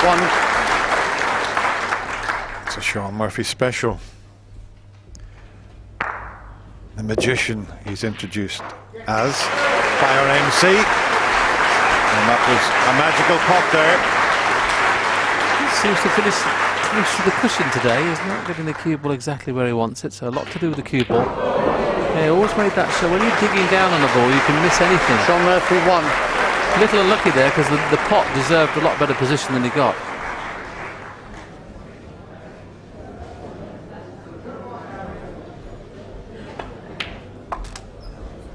One. It's a Sean Murphy special. The magician he's introduced as by our MC. And that was a magical pot there. He seems to finish with the cushion today. He's not getting the cue ball exactly where he wants it, so a lot to do with the cue ball. Yeah, always made that show. When you're digging down on the ball, you can miss anything. Sean Murphy, one. A little unlucky there because the pot deserved a lot better position than he got.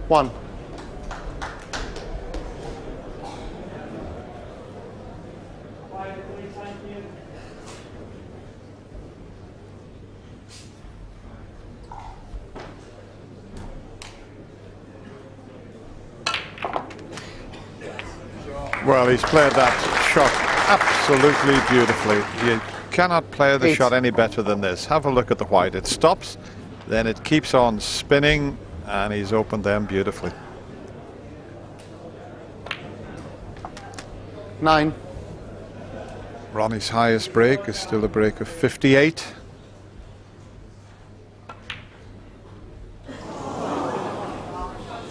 One. Well, he's played that shot absolutely beautifully. You cannot play the shot any better than this. Have a look at the white. It stops, then it keeps on spinning, and he's opened them beautifully. 9. Ronnie's highest break is still a break of 58.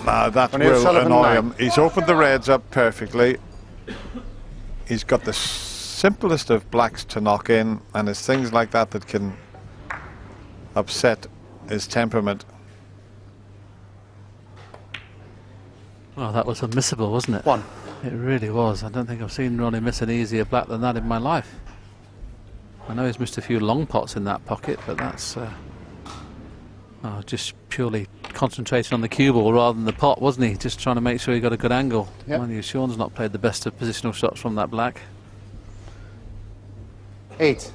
Now that will annoy him. He's opened the reds up perfectly. He's got the simplest of blacks to knock in, and it's things like that that can upset his temperament. Well, that was unmissable, wasn't it? One. It really was. I don't think I've seen Ronnie miss an easier black than that in my life. I know he's missed a few long pots in that pocket, but that's just purely concentrating on the cue ball rather than the pot, wasn't he? Just trying to make sure he got a good angle. Yep. Mind you, Sean's not played the best of positional shots from that black. 8.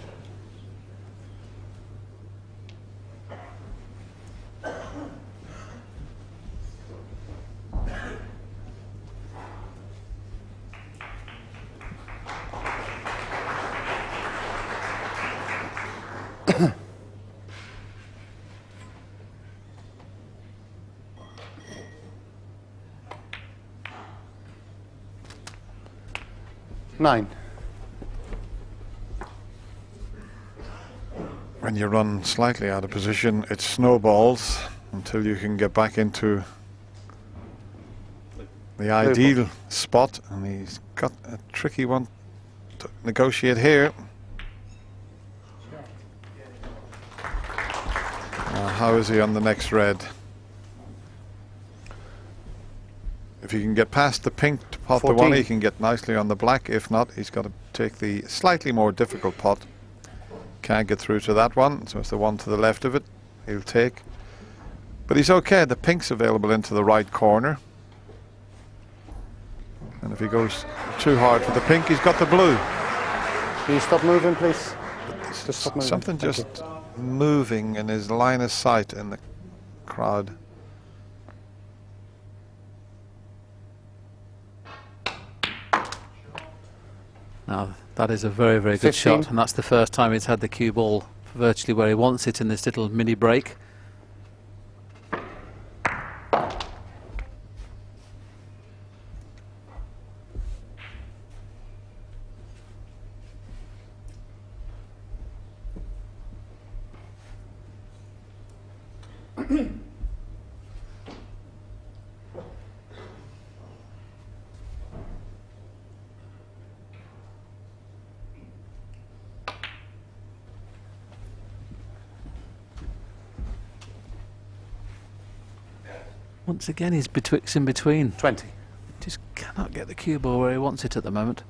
Nine. When you run slightly out of position, it snowballs until you can get back into the ideal spot, and he's got a tricky one to negotiate here. How is he on the next red? If he can get past the pink to pot 14. the one, he can get nicely on the black. If not, he's got to take the slightly more difficult pot. Can't get through to that one, so it's the one to the left of it he'll take. But he's okay. The pink's available into the right corner. And if he goes too hard for the pink, he's got the blue. Can you stop moving, please? Just stop moving. Something just moving in his line of sight in the crowd. Now, that is a very, very good 15. shot, and that's the first time he's had the cue ball virtually where he wants it in this little mini break. Once again, he's betwixt in between. 20. Just cannot get the cue ball where he wants it at the moment.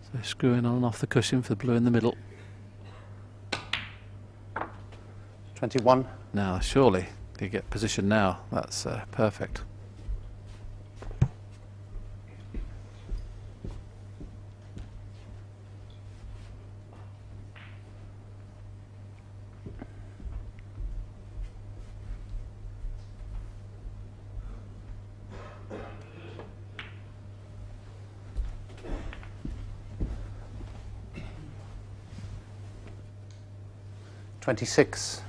So screwing on and off the cushion for the blue in the middle. 21. Now, surely, if you get position now, that's perfect. $26.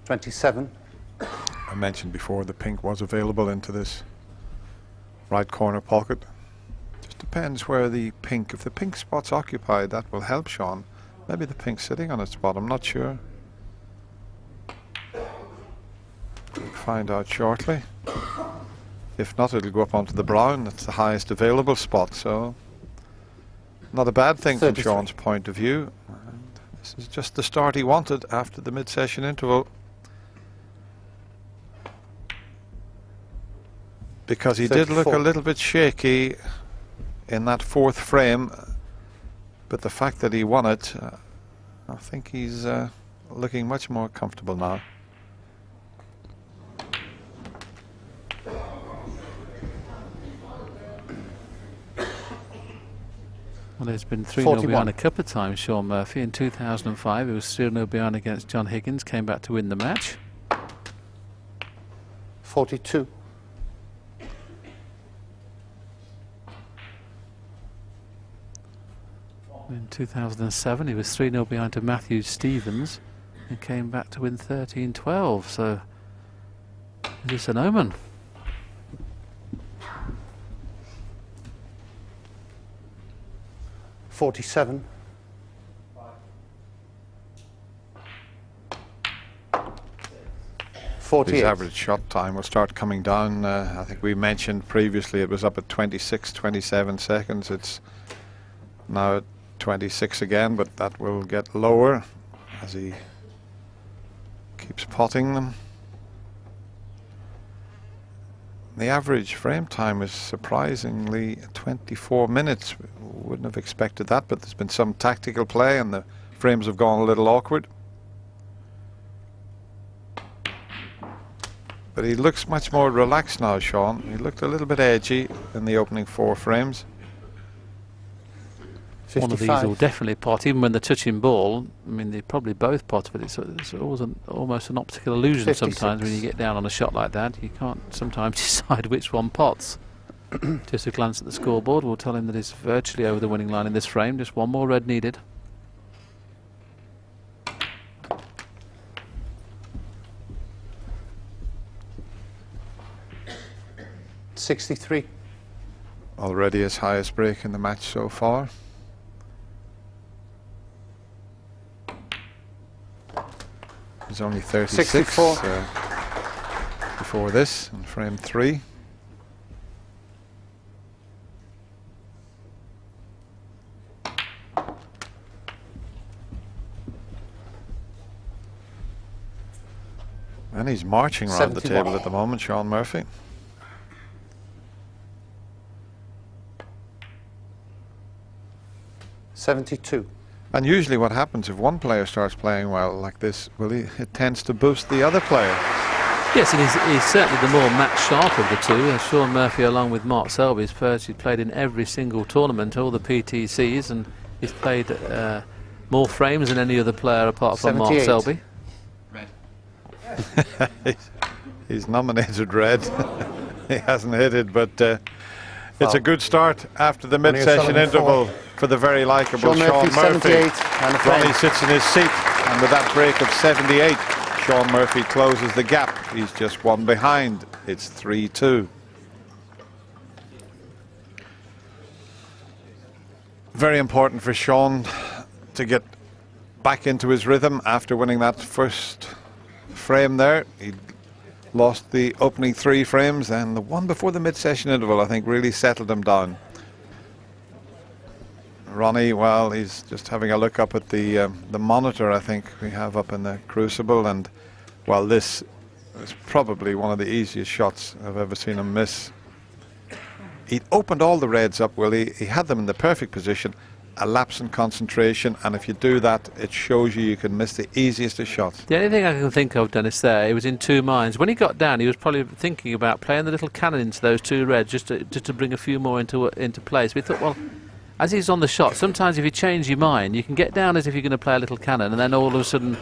27. I mentioned before the pink was available into this right corner pocket. Just depends where the pink, if the pink spot's occupied, that will help Sean. Maybe the pink's sitting on its spot, I'm not sure. We'll find out shortly. If not, it'll go up onto the brown. That's the highest available spot, so not a bad thing 33. from Sean's point of view. And this is just the start he wanted after the mid-session interval. Because he did look a 34. little bit shaky in that fourth frame, but the fact that he won it, I think he's looking much more comfortable now. Well, there's been 3-0 41. behind a couple of times, Sean Murphy. In 2005, it was 3-0 behind against John Higgins, came back to win the match. 42. In 2007, he was 3-0 behind to Matthew Stevens and came back to win 13-12. So, is this an omen? $47. His average shot time will start coming down. I think we mentioned previously it was up at 26, 27 seconds. It's now at 26 again, but that will get lower as he keeps potting them. The average frame time is surprisingly 24 minutes. Wouldn't have expected that, but there's been some tactical play and the frames have gone a little awkward. But he looks much more relaxed now, Sean. He looked a little bit edgy in the opening 4 frames. 55. One of these will definitely pot, even when they're touching ball. I mean, they probably both pot, but it's always almost an optical illusion 56. sometimes when you get down on a shot like that. You can't sometimes decide which one pots. Just a glance at the scoreboard will tell him that he's virtually over the winning line in this frame. Just one more red needed. $63. Already his highest break in the match so far. He's only 36 64. Before this in frame 3. And he's marching around the 71. table at the moment, Sean Murphy. $72. And usually what happens if one player starts playing well like this, well, it tends to boost the other player. Yes, and he's certainly the more match sharp of the two. Sean Murphy, along with Mark Selby, he's played in every single tournament, all the PTCs, and he's played more frames than any other player apart from Mark 78. Selby. He's nominated red. He hasn't hit it, but it's a good start after the mid-session interval for the very likeable Sean Murphy. And a Ronnie frame. sits in his seat, and with that break of 78, Sean Murphy closes the gap. He's just one behind. It's 3-2. Very important for Sean to get back into his rhythm after winning that first frame there. He lost the opening 3 frames, and the one before the mid-session interval I think really settled him down. Ronnie, well, he's just having a look up at the monitor I think we have up in the Crucible, and well, this is probably one of the easiest shots I've ever seen him miss. He opened all the reds up, Willie. He had them in the perfect position, a lapse in concentration, and if you do that, it shows you can miss the easiest of shots. The only thing I can think of, Dennis, there, he was in two minds. When he got down, he was probably thinking about playing the little cannon into those 2 reds just to bring a few more into place. We thought, well, as he's on the shot, sometimes if you change your mind, you can get down as if you're going to play a little cannon, and then all of a sudden